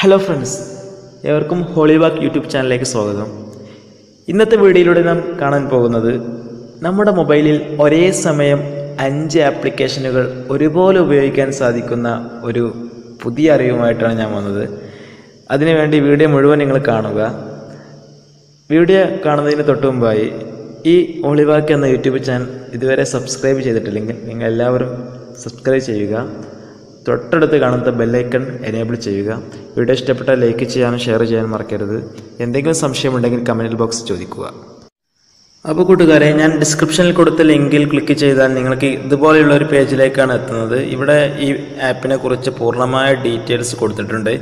Hello friends, ഏവർക്കും ഹോളിവാക്ക് YouTube ചാനലിലേക്ക് സ്വാഗതം. ഇന്നത്തെ വീഡിയോയിലൂടെ നാം കാണാൻ പോകുന്നത് നമ്മുടെ മൊബൈലിൽ ഒരേ സമയം 5 ആപ്ലിക്കേഷനുകൾ ഒരുപോലെ ഉപയോഗിക്കാൻ സാധിക്കുന്ന ഒരു പുതിയ അറിവുമായിട്ടാണ് ഞാൻ വന്നത്. അതിനുവേണ്ടി വീഡിയോ മുഴുവൻ നിങ്ങൾ കാണുക. വീഡിയോ കാണുന്നതിന് തൊട്ട് മുമ്പായി ഈ ഹോളിവാക്ക് എന്ന യൂട്യൂബ് ചാനൽ ഇതുവരെ സബ്സ്ക്രൈബ് ചെയ്തിട്ടില്ലെങ്കിൽ നിങ്ങൾ എല്ലാവരും സബ്സ്ക്രൈബ് ചെയ്യുക. തൊട്ടടുത്ത് കാണുന്ന ബെല്ലൈക്കൺ എനേബിൾ ചെയ്യുക. വീഡിയോ ഇഷ്ടപ്പെട്ടാൽ ലൈക്ക് ചെയ്യാനും ഷെയർ ചെയ്യാനും മറക്കരുത്. എന്തെങ്കിലും സംശയമുണ്ടെങ്കിൽ കമൻറ്റ് ബോക്സിൽ ചോദിക്കുക. അപ്പോൾ കൂട്ടുകാരെ, ഞാൻ ഡിസ്ക്രിപ്ഷനിൽ കൊടുത്ത ലിങ്കിൽ ക്ലിക്ക് ചെയ്താൽ നിങ്ങൾക്ക് ഇതുപോലെയുള്ള ഒരു പേജിലേക്കാണ് എത്തുന്നത്. ഇവിടെ ഈ ആപ്പിനെ കുറിച്ച് പൂർണ്ണമായ ഡീറ്റെയിൽസ് കൊടുത്തിട്ടുണ്ട്.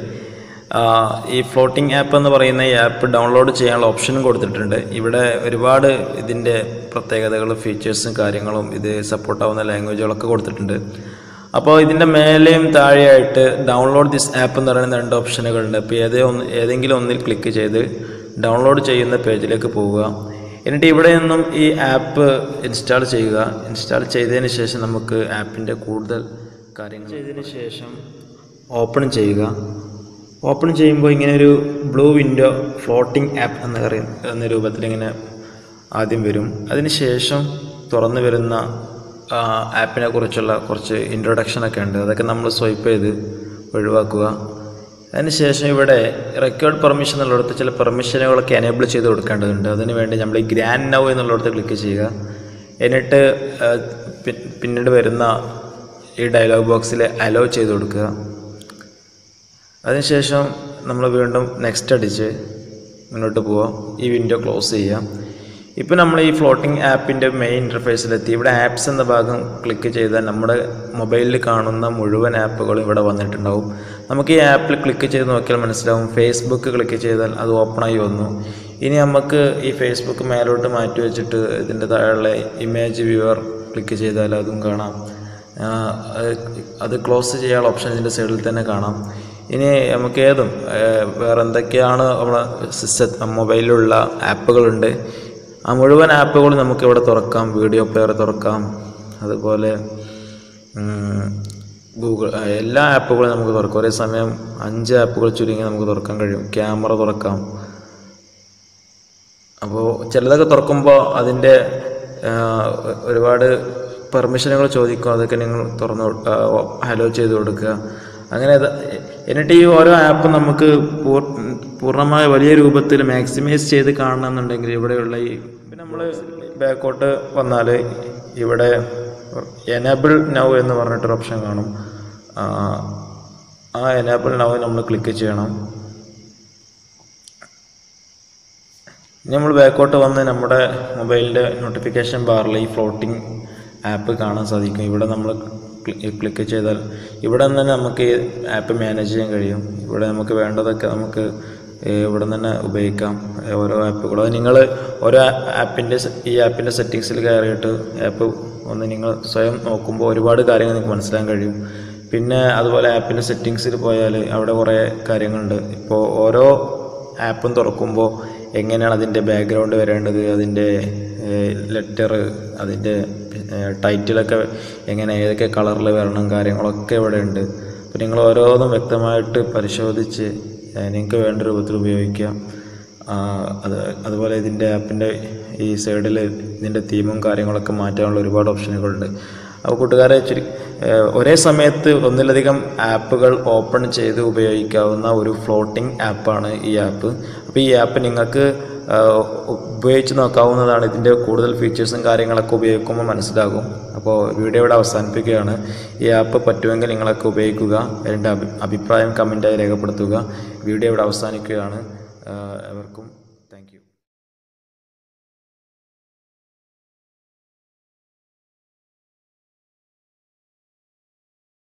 ഈ ഫ്ലോട്ടിംഗ് ആപ്പ് എന്ന് പറയുന്ന ഈ ആപ്പ് ഡൗൺലോഡ് ചെയ്യാനുള്ള ഓപ്ഷനും കൊടുത്തിട്ടുണ്ട്. ഇവിടെ ഒരുപാട് ഇതിൻ്റെ പ്രത്യേകതകളും ഫീച്ചേഴ്സും കാര്യങ്ങളും ഇത് സപ്പോർട്ടാവുന്ന ലാംഗ്വേജുകളൊക്കെ കൊടുത്തിട്ടുണ്ട്. അപ്പോൾ ഇതിൻ്റെ മേലെയും താഴെയായിട്ട് ഡൗൺലോഡ് ദിസ് ആപ്പ് എന്ന് പറയുന്ന 2 ഓപ്ഷനുകളുണ്ട്. അപ്പോൾ ഏതെങ്കിലും ഒന്നിൽ ക്ലിക്ക് ചെയ്ത് ഡൗൺലോഡ് ചെയ്യുന്ന പേജിലേക്ക് പോവുക. എന്നിട്ട് ഇവിടെ നിന്നും ഈ ആപ്പ് ഇൻസ്റ്റാൾ ചെയ്യുക. ഇൻസ്റ്റാൾ ചെയ്തതിന് ശേഷം നമുക്ക് ആപ്പിൻ്റെ കൂടുതൽ കാര്യങ്ങൾ ചെയ്തതിന് ശേഷം ഓപ്പൺ ചെയ്യുക. ഓപ്പൺ ചെയ്യുമ്പോൾ ഇങ്ങനെ ഒരു ബ്ലൂ വിൻഡോ ഫ്ലോട്ടിംഗ് ആപ്പ് എന്ന രൂപത്തിൽ ഇങ്ങനെ ആദ്യം വരും. അതിന് ശേഷം തുറന്നു വരുന്ന ആപ്പിനെ കുറിച്ചുള്ള കുറച്ച് ഇൻട്രൊഡക്ഷനൊക്കെ ഉണ്ട്. അതൊക്കെ നമ്മൾ സ്വൈപ്പ് ചെയ്ത് ഒഴിവാക്കുക. അതിനുശേഷം ഇവിടെ റെക്കോർഡ് പെർമിഷൻ എന്നുള്ളിടത്ത് ചില പെർമിഷനുകളൊക്കെ എനേബിൾ ചെയ്ത് കൊടുക്കേണ്ടതുണ്ട്. അതിന് വേണ്ടി നമ്മൾ ഈ ഗ്രാൻഡ് നൗ എന്നുള്ളിടത്ത് ക്ലിക്ക് ചെയ്യുക. എന്നിട്ട് പിന്നീട് വരുന്ന ഈ ഡയലോഗ് ബോക്സിൽ അലോ ചെയ്ത് കൊടുക്കുക. അതിനുശേഷം നമ്മൾ വീണ്ടും നെക്സ്റ്റ് അടിച്ച് മുന്നോട്ട് പോവുക. ഈ വിൻഡോ ക്ലോസ് ചെയ്യുക. ഇപ്പോൾ നമ്മൾ ഈ ഫ്ലോട്ടിംഗ് ആപ്പിൻ്റെ മെയിൻ ഇൻ്റർഫേസിലെത്തി. ഇവിടെ ആപ്സ് എന്ന ഭാഗം ക്ലിക്ക് ചെയ്താൽ നമ്മുടെ മൊബൈലിൽ കാണുന്ന മുഴുവൻ ആപ്പുകളും ഇവിടെ വന്നിട്ടുണ്ടാവും. നമുക്ക് ഈ ആപ്പിൽ ക്ലിക്ക് ചെയ്ത് നോക്കിയാൽ മനസ്സിലാവും. ഫേസ്ബുക്ക് ക്ലിക്ക് ചെയ്താൽ അത് ഓപ്പണായി വന്നു. ഇനി നമുക്ക് ഈ ഫേസ്ബുക്ക് മേലോട്ട് മാറ്റി വെച്ചിട്ട് ഇതിൻ്റെ താഴെയുള്ള ഇമേജ് വ്യൂവർ ക്ലിക്ക് ചെയ്താൽ അതും കാണാം. അത് ക്ലോസ് ചെയ്യാനുള്ള ഓപ്ഷൻ ഇതിൻ്റെ സൈഡിൽ തന്നെ കാണാം. ഇനി നമുക്ക് വേറെ എന്തൊക്കെയാണ് നമ്മുടെ മൊബൈലിലുള്ള ആപ്പുകളുണ്ട്, ആ മുഴുവൻ ആപ്പുകളും നമുക്കിവിടെ തുറക്കാം. വീഡിയോ പ്ലെയർ തുറക്കാം. അതുപോലെ ഗൂഗിൾ എല്ലാ ആപ്പുകളും നമുക്ക് തുറക്കാം. ഒരേ സമയം 5 ആപ്പുകൾ ചുരുങ്ങി നമുക്ക് തുറക്കാൻ കഴിയും. ക്യാമറ തുറക്കാം. അപ്പോൾ ചിലതൊക്കെ തുറക്കുമ്പോൾ അതിൻ്റെ ഒരുപാട് പെർമിഷനുകൾ ചോദിക്കും. അതൊക്കെ നിങ്ങൾ ഹലോ ചെയ്ത് കൊടുക്കുക. അങ്ങനെ എന്നിട്ട് ഈ ഓരോ ആപ്പ് നമുക്ക് പൂർണ്ണമായ വലിയ രൂപത്തിൽ മാക്സിമൈസ് ചെയ്ത് കാണണമെന്നുണ്ടെങ്കിൽ ഇവിടെയുള്ള പിന്നെ നമ്മൾ ബാക്കോട്ട് വന്നാൽ ഇവിടെ എനേബിൾ നൗ എന്ന് പറഞ്ഞിട്ടൊരു ഓപ്ഷൻ കാണും. ആ എനേബിൾ നൗ നമ്മൾ ക്ലിക്ക് ചെയ്യണം. നമ്മൾ ബാക്കോട്ട് വന്ന് നമ്മുടെ മൊബൈലിൻ്റെ നോട്ടിഫിക്കേഷൻ ബാറിൽ ഈ ഫ്ലോട്ടിംഗ് ആപ്പ് കാണാൻ സാധിക്കും. ഇവിടെ നമ്മൾ ക്ലിക്ക് ചെയ്താൽ ഇവിടെ നിന്ന് നമുക്ക് ഈ ആപ്പ് മാനേജ് ചെയ്യാൻ കഴിയും. ഇവിടെ നമുക്ക് വേണ്ടതൊക്കെ നമുക്ക് ഇവിടെ നിന്ന് ഉപയോഗിക്കാം. ഓരോ ആപ്പുകളും അത് നിങ്ങൾ ഓരോ ഈ ആപ്പിൻ്റെ സെറ്റിങ്സിൽ കയറിയിട്ട് ആപ്പ് ഒന്ന് നിങ്ങൾ സ്വയം നോക്കുമ്പോൾ ഒരുപാട് കാര്യങ്ങൾ നിങ്ങൾക്ക് മനസ്സിലാക്കാൻ കഴിയും. പിന്നെ അതുപോലെ ആപ്പിൻ്റെ സെറ്റിങ്സിൽ പോയാൽ അവിടെ കുറേ കാര്യങ്ങളുണ്ട്. ഇപ്പോൾ ഓരോ ആപ്പും തുറക്കുമ്പോൾ എങ്ങനെയാണ് അതിൻ്റെ ബാക്ക്ഗ്രൗണ്ട് വരേണ്ടത്, അതിൻ്റെ ലെറ്റർ, അതിൻ്റെ ടൈറ്റിലൊക്കെ ഏതൊക്കെ കളറിൽ വരണം, കാര്യങ്ങളൊക്കെ ഇവിടെ ഉണ്ട്. അപ്പോൾ നിങ്ങൾ ഓരോന്നും വ്യക്തമായിട്ട് പരിശോധിച്ച് നിങ്ങൾക്ക് വേണ്ട രൂപത്തിൽ ഉപയോഗിക്കാം. അതുപോലെ ഇതിൻ്റെ ആപ്പിൻ്റെ ഈ സൈഡിൽ ഇതിൻ്റെ തീമും കാര്യങ്ങളൊക്കെ മാറ്റാനുള്ള ഒരുപാട് ഓപ്ഷനുകളുണ്ട്. അപ്പോൾ കൂട്ടുകാരെ, ഒരേ സമയത്ത് ഒന്നിലധികം ആപ്പുകൾ ഓപ്പൺ ചെയ്ത് ഉപയോഗിക്കാവുന്ന ഒരു ഫ്ലോട്ടിംഗ് ആപ്പാണ് ഈ ആപ്പ്. അപ്പോൾ ഈ ആപ്പ് നിങ്ങൾക്ക് ഉപയോഗിച്ച് നോക്കാവുന്നതാണ്. ഇതിൻ്റെ കൂടുതൽ ഫീച്ചേഴ്സും കാര്യങ്ങളൊക്കെ ഉപയോഗിക്കുമ്പോൾ മനസ്സിലാകും. അപ്പോൾ വീഡിയോ ഇവിടെ അവസാനിപ്പിക്കുകയാണ്. ഈ ആപ്പ് പറ്റുമെങ്കിൽ നിങ്ങളൊക്കെ ഉപയോഗിക്കുക. അതിൻ്റെ അഭിപ്രായം കമൻറ്റായി രേഖപ്പെടുത്തുക. വീഡിയോ ഇവിടെ അവസാനിക്കുകയാണ്. എവർക്കും